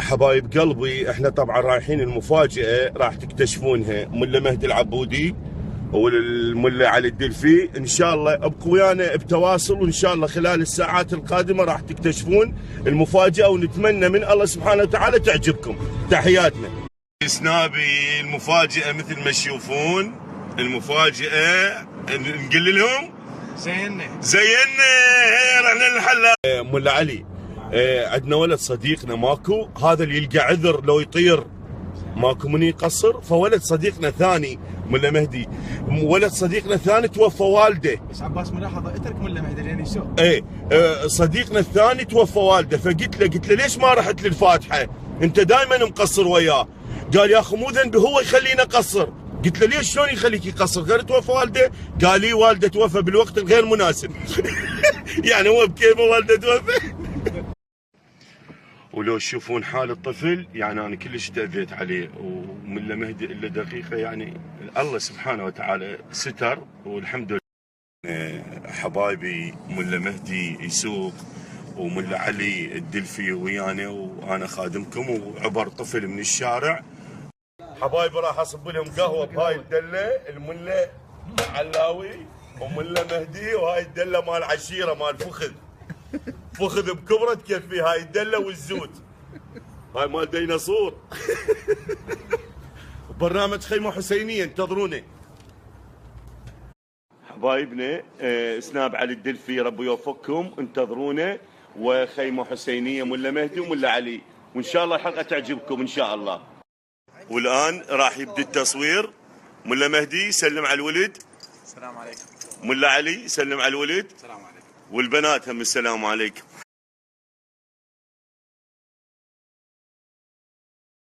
حبايب قلبي، احنا طبعا رايحين المفاجأة راح تكتشفونها. ملا مهدي العبودي والملا علي الدلفي ان شاء الله ابقوا ويانا بتواصل، وان شاء الله خلال الساعات القادمة راح تكتشفون المفاجأة، ونتمنى من الله سبحانه وتعالى تعجبكم. تحياتنا. سنابي المفاجأة مثل ما تشوفون. المفاجأة نقول لهم زينا رحنا للحلاق. ملا علي، عندنا ولد صديقنا ماكو، هذا اللي يلقى عذر لو يطير ماكو من يقصر. فولد صديقنا ثاني ملا مهدي، ولد صديقنا الثاني توفى والده. بس عباس ملاحظه اترك ملا مهدي لين يسوق. صديقنا الثاني توفى والده، قلت له ليش ما رحت للفاتحه؟ انت دائما مقصر وياه. قال يا اخي مو ذنبي هو يخليني اقصر. قلت له ليش شلون يخليك يقصر غير توفى والده؟ قال لي والده توفى بالوقت الغير مناسب. يعني هو بكيفه والده توفى. ولو تشوفون حال الطفل، يعني انا كلش تاذيت عليه، وملا مهدي الا دقيقه، يعني الله سبحانه وتعالى ستر والحمد لله. حبايبي ملا مهدي يسوق، وملا علي الدلفي ويانا، وانا خادمكم، وعبر طفل من الشارع. حبايبي راح اصب لهم قهوه بهاي الدله، الملا علاوي وملا مهدي، وهاي الدله مال عشيره مال فخذ بكبره تكفي هاي الدله والزوت. هاي مال ديناصور. برنامج خيمه حسينيه انتظرونا. حبايبنا سناب علي الدلفي ربي يوفقكم، انتظرونا. وخيمه حسينيه ملا مهدي وملا علي، وان شاء الله الحلقه تعجبكم ان شاء الله. والان راح يبدي التصوير. ملا مهدي سلم على الولد. السلام عليكم. ملا علي سلم على الولد. السلام عليكم. والبنات هم السلام عليكم.